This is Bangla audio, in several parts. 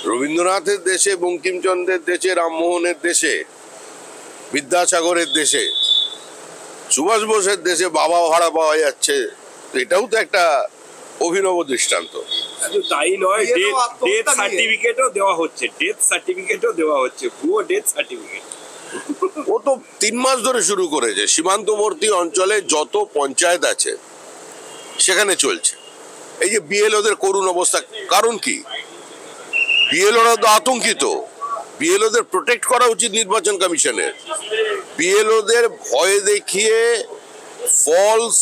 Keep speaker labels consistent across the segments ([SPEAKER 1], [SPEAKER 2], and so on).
[SPEAKER 1] রবীন্দ্রনাথের দেশে, বঙ্কিমচন্দ্রের দেশে, রামমোহনের দেশে, বিদ্যাসাগরের দেশে, সুভাষ বোসের দেশে বাবা ভাড়া পাওয়া যাচ্ছে, এটাও তো একটা অভিনব দৃষ্টান্ত।
[SPEAKER 2] তাই নয়, ডেথ সার্টিফিকেটও দেওয়া হচ্ছে, ভুয়ো ডেথ সার্টিফিকেট।
[SPEAKER 1] ও তো 3 মাস ধরে শুরু করেছে। সীমান্তবর্তী অঞ্চলে যত পঞ্চায়েত আছে সেখানে চলছে। এই যে বিএলওদের করুণ অবস্থা, কারণ কি? বিএলওরা তো আতঙ্কিত। বিএলওদের প্রোটেক্ট করা উচিত নির্বাচন কমিশনের। বিএলওদের ভয় দেখিয়ে ফলস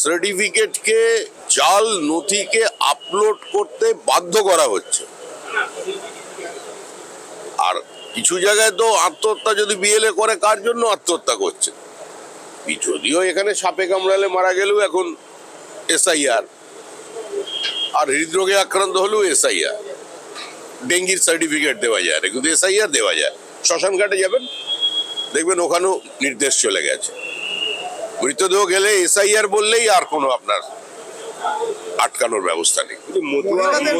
[SPEAKER 1] সার্টিফিকেটকে, জাল নথিকে আপলোড করতে বাধ্য করা হচ্ছে। আর কিছু জায়গায় তো আত্মহত্যা যদি বিএলএ করে, কার জন্য আত্মহত্যা করছে? যদিও এখানে সাপে কামড়ালে মারা গেলেও এখন এসআইআর, আর হৃদরোগে আক্রান্ত হলেও এসআইআর, ডেঙ্গির সার্টিফিকেট দেওয়া যায় না, কিন্তু এসআইআর দেওয়া যায়। শ্মশান ঘাটে যাবেন, দেখবেন ওখানেও নির্দেশ চলে গেছে। মৃতদেহ গেলে এসআইআর বললেই আর কোনো আপনার আটকানোর ব্যবস্থা নেই।
[SPEAKER 2] মতুয়াদের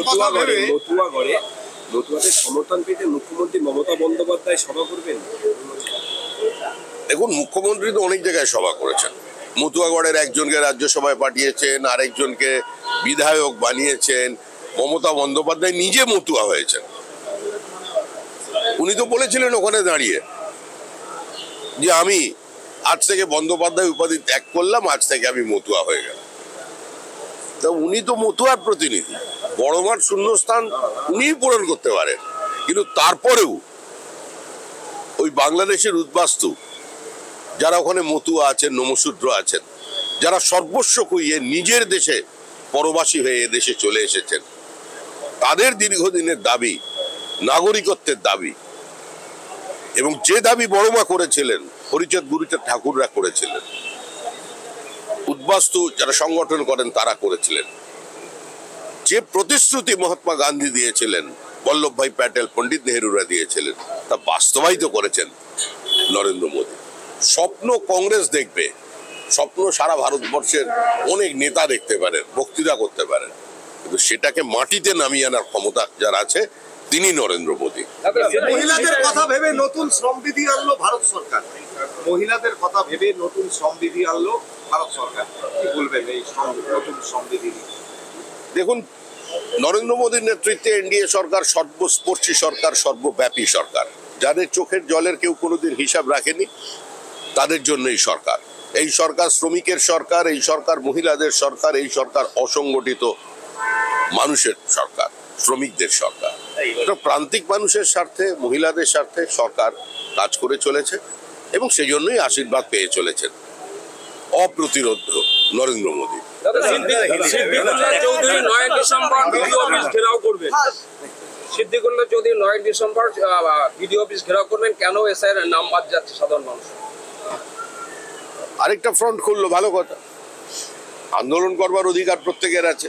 [SPEAKER 2] সমর্থন পেতে মুখ্যমন্ত্রী মমতা বন্দ্যোপাধ্যায় সভা করবেন।
[SPEAKER 1] দেখুন, মুখ্যমন্ত্রী তো অনেক জায়গায় সভা করেছেন। মতুয়াগড়ের একজনকে রাজ্যসভায় পাঠিয়েছেন, আরেকজনকে বিধায়ক বানিয়েছেন। মমতা বন্দ্যোপাধ্যায় নিজে মতুয়া হয়েছেন। উনি তো বলেছিলেন ওখানে দাঁড়িয়ে যে আমি আজ থেকে বন্দ্যোপাধ্যায় উপাধি ত্যাগ করলাম, আজ থেকে আমি মতুয়া হয়ে গেলাম। তা উনি তো মতুয়ার প্রতিনিধি। বড় মাঠ শূন্যস্থান উনিই পূরণ করতে পারেন, কিন্তু তারপরেও ওই বাংলাদেশের উদ্বাস্তু যারা ওখানে মতুয়া আছেন, নমশূদ্র আছেন, যারা সর্বস্ব খুইয়ে নিজের দেশে পরবাসী হয়ে এদেশে চলে এসেছেন, তাদের দীর্ঘদিনের দাবি, নাগরিকত্বের দাবি, এবং যে দাবি বড়মা করেছিলেন, হরিচাঁদ গুরুচাঁদ ঠাকুররা করেছিলেন, উদ্বাস্তু যারা সংগঠন করেন তারা করেছিলেন, যে প্রতিশ্রুতি মহাত্মা গান্ধী দিয়েছিলেন, বল্লভভাই প্যাটেল, পণ্ডিত নেহরুরা দিয়েছিলেন, তা বাস্তবায়িত করেছেন নরেন্দ্র মোদী। স্বপ্ন কংগ্রেস দেখবে, স্বপ্ন সারা ভারতবর্ষের অনেক নেতা দেখতে পারেন, বক্তৃতা করতে পারেন, কিন্তু সেটাকে মাটিতে নামিয়ে আনার ক্ষমতা যার আছে তিনি নরেন্দ্র মোদী।
[SPEAKER 3] মহিলাদের কথা ভেবে নতুন শ্রমবিধি আনলো ভারত সরকার। মহিলাদের কথা ভেবে নতুন শ্রমবিধি আনলো ভারত সরকার। কি বলবেন এই নতুন শ্রমবিধি?
[SPEAKER 1] দেখুন, নরেন্দ্র মোদীর নেতৃত্বে এনডিএ সরকার সর্বস্পর্শী সরকার, সর্বব্যাপী সরকার। যাদের চোখের জলের কেউ কোনোদিন হিসাব রাখেনি, তাদের জন্য এই সরকার। এই সরকার শ্রমিকের সরকার, এই সরকার মহিলাদের সরকার, এই সরকার অসংগঠিত মানুষের সরকার, শ্রমিকদের সরকার। এটা প্রান্তিক মানুষের স্বার্থে, মহিলাদের স্বার্থে সরকার কাজ করে চলেছে, এবং সেই জন্যই আশীর্বাদ পেয়ে চলেছেন অপ্রতিরোধ Narendra Modi.
[SPEAKER 4] Siddiqullah Chowdhury 9 December BDO office ঘেরাও করবেন, কেন এসআইআর নাম বাদ যাচ্ছে সাধারণ মানুষ?
[SPEAKER 1] আরেকটা ফ্রন্ট খুললো, ভালো কথা। আন্দোলন করবার অধিকার প্রত্যেকের আছে।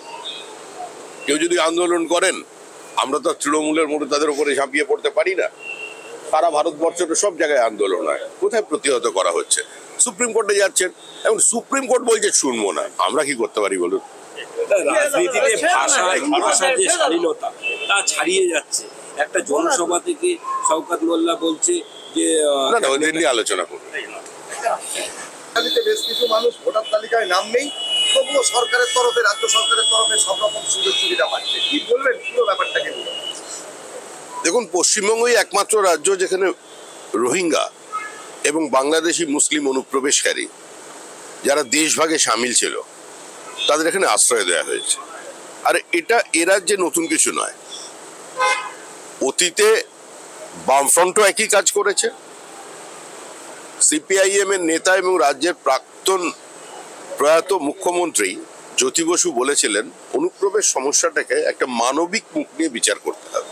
[SPEAKER 1] কেউ যদি আন্দোলন করেন, আমরা তো তৃণমূলের মধ্যে তাদের উপরে ঝাঁপিয়ে পড়তে পারি না। সারা ভারতবর্ষের সব জায়গায় আন্দোলন হয়, কোথায় প্রতিহত করা হচ্ছে? সুপ্রিম কোর্টে যাচ্ছেন, এবং সুপ্রিম কোর্ট বলছে শুনবো না। আমরা কি করতে পারি বলুন?
[SPEAKER 2] রাজনীতিতে ভাষার যে শালীনতা তা ছাড়িয়ে যাচ্ছে। একটা জনসভা থেকে শওকত মোল্লা বলছে যে
[SPEAKER 1] না, ওদের নিয়ে আলোচনা করুন।
[SPEAKER 3] বেশ কিছু মানুষ ভোটার তালিকায় নাম নেই, তবুও সরকারের তরফে, রাজ্য সরকারের তরফে সব রকম সুযোগ সুবিধা পাচ্ছে। কি বলবেন পুরো ব্যাপারটাকে নিয়ে?
[SPEAKER 1] দেখুন, পশ্চিমবঙ্গই একমাত্র রাজ্য যেখানে রোহিঙ্গা এবং বাংলাদেশি মুসলিম অনুপ্রবেশকারী যারা দেশভাগে সামিল ছিল, তাদের এখানে আশ্রয় দেওয়া হয়েছে। আর এটা এ রাজ্যে নতুন কিছু নয়। অতীতে বামফ্রন্টও একই কাজ করেছে। সিপিআইএম এর নেতা এবং রাজ্যের প্রাক্তন প্রয়াত মুখ্যমন্ত্রী জ্যোতি বসু বলেছিলেন, অনুপ্রবেশ সমস্যাটাকে একটা মানবিক মুখ নিয়ে বিচার করতে হবে।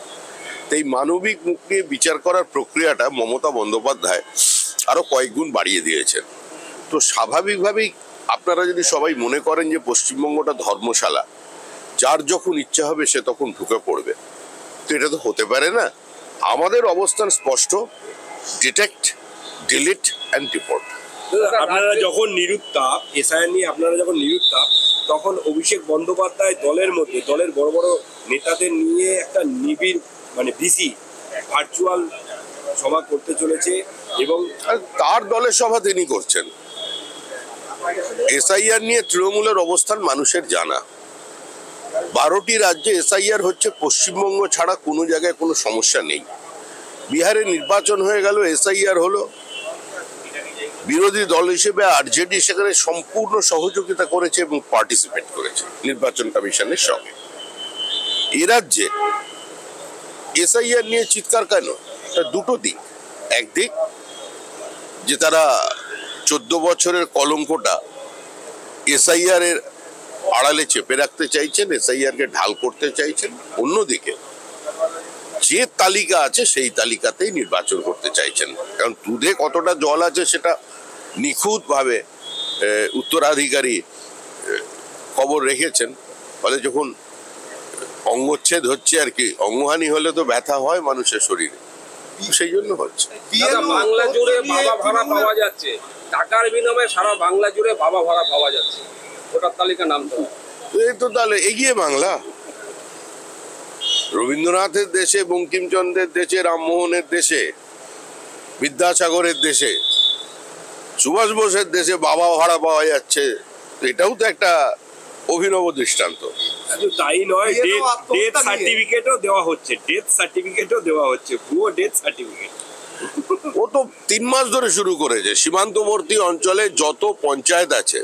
[SPEAKER 1] এই মানবিক মুখ নিয়ে বিচার করার প্রক্রিয়াটা মমতা বন্দ্যোপাধ্যায় আরো কয়েক গুণ বাড়িয়ে দিয়েছেন। তো স্বাভাবিকভাবেই আপনারা যদি সবাই মনে করেন যে পশ্চিমবঙ্গটা ধর্মশালা, যার যখন ইচ্ছা হবে সে তখন ঢুকে পড়বে, তো এটা তো হতে পারে না। আমাদের অবস্থান স্পষ্ট, ডিটেক্ট, ডিলিট অ্যান্ড ডিপোর্ট।
[SPEAKER 2] আপনারা যখন নিরুত্তাপ, এসআইআর নিয়ে আপনারা যখন নিরুত্তাপ, তখন অভিষেক বন্দ্যোপাধ্যায় দলের মধ্যে, দলের বড় বড় নেতাদের নিয়ে একটা নিবিড় মানে বিসি ভার্চুয়াল সভা করতে চলেছে এবং
[SPEAKER 1] আর তার দলের সভা তিনি করছেন। এসআইআর নিয়ে তৃণমূলের অবস্থান মানুষের জানা। 12টি রাজ্যে এসআইআর হচ্ছে, পশ্চিমবঙ্গ ছাড়া কোনো জায়গায় কোনো সমস্যা নেই। বিহারে নির্বাচন হয়ে গেল, এসআইআর হলো, বিরোধী দল হিসেবে আরজেডি সেখানে সম্পূর্ণ সহযোগিতা করেছে এবং পার্টিসিপেট করেছে নির্বাচন কমিশনের সঙ্গে। এ রাজ্যে এসআইআর নিয়ে চিৎকার কেন? দুটো দিক। একদিক যে তারা 14 বছরের কলঙ্কটা এসআইআর এর আড়ালে চেপে রাখতে চাইছেন, এসআইআর কে ঢাল করতে চাইছেন। অন্যদিকে যে তালিকা আছে সেই তালিকাতেই নির্বাচন করতে চাইছেন, কারণ দুধে কতটা জল আছে সেটা নিখুঁত ভাবে উত্তরাধিকারী খবর রেখেছেন। ফলে যখন অঙ্গচ্ছেদ হচ্ছে আর কি, অঙ্গহানি হলে তো ব্যথা হয় মানুষের শরীরে, সেই জন্য হচ্ছে।
[SPEAKER 4] বাংলা জুড়ে বাবা ভাড়া পাওয়া যাচ্ছে, টাকার বিনিময়ে সারা বাংলা জুড়ে বাবা ভাড়া পাওয়া যাচ্ছে, ভোটার তালিকা নাম তো
[SPEAKER 1] এই তো তাহলে এগিয়ে বাংলা। রবীন্দ্রনাথের দেশে, বঙ্কিমচন্দ্রের দেশে, রামমোহনের দেশে, বিদ্যাসাগরের দেশে, সুভাষ বোসের দেশে বাবা ভাড়া পাওয়া যাচ্ছে, এটাও তো একটা অভিনব দৃষ্টান্ত।
[SPEAKER 2] শুধু তাই নয়, ডেথ সার্টিফিকেটও দেওয়া হচ্ছে, ভুয়ো ডেথ সার্টিফিকেট।
[SPEAKER 1] ও তো 3 মাস ধরে শুরু করেছে। সীমান্তবর্তী অঞ্চলে যত পঞ্চায়েত আছে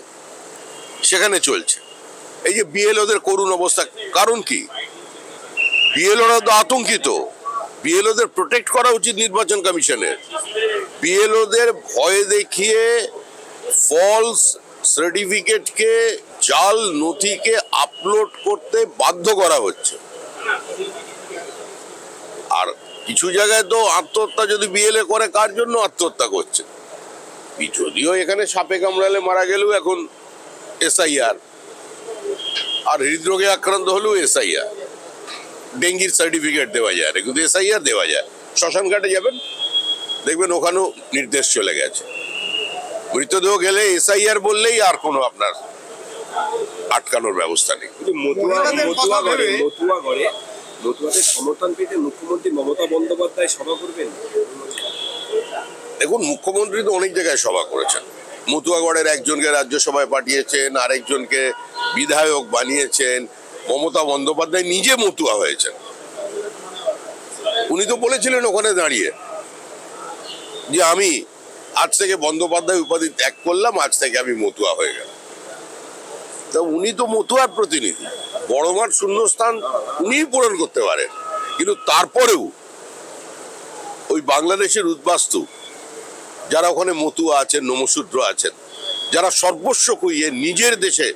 [SPEAKER 1] সেখানে চলছে। এই যে বিএলওদের করুণ অবস্থা, কারণ কি? বিএলওরা তো আতঙ্কিত। বিএলওদের প্রোটেক্ট করা উচিত নির্বাচন কমিশনের। বিএলওদের ভয় দেখিয়ে ফলস সার্টিফিকেটকে, জাল নথিকে আপলোড করতে বাধ্য করা হচ্ছে। আর কিছু জায়গায় তো আত্মহত্যা যদি বিএলএ করে, কার জন্য আত্মহত্যা করছে? যদিও এখানে সাপে কামড়ালে মারা গেলেও এখন এসআইআর, আর হৃদরোগে আক্রান্ত হলেও এসআইআর, ডেঙ্গির সার্টিফিকেট দেওয়া যায় না, কিন্তু এসআইআর দেওয়া যায়। শ্মশান ঘাটে যাবেন, দেখবেন ওখানেও নির্দেশ চলে গেছে। মৃতদেহ গেলে এসআইআর বললেই আর কোনো আপনার আটকানোর ব্যবস্থা নেই।
[SPEAKER 2] মতুয়াদের সমর্থন পেতে মুখ্যমন্ত্রী মমতা বন্দ্যোপাধ্যায় সভা করবেন।
[SPEAKER 1] দেখুন, মুখ্যমন্ত্রী তো অনেক জায়গায় সভা করেছেন। মতুয়াগড়ের একজনকে রাজ্যসভায় পাঠিয়েছেন, আরেকজনকে বিধায়ক বানিয়েছেন। মমতা বন্দ্যোপাধ্যায় নিজে মতুয়া হয়েছেন। উনি তো বলেছিলেন ওখানে দাঁড়িয়ে যে আমি আজ থেকে বন্দ্যোপাধ্যায় উপাধি ত্যাগ করলাম, আজ থেকে আমি মতুয়া হয়ে গেলাম। তা উনি তো মতুয়ার প্রতিনিধি, বড় মাঠ শূন্যস্থান উনিই পূরণ করতে পারেন। কিন্তু তারপরেও ওই বাংলাদেশের উদ্বাস্তু যারা ওখানে মতুয়া আছেন, নমশূদ্র আছেন, যারা সর্বস্ব কইয়ে নিজের দেশে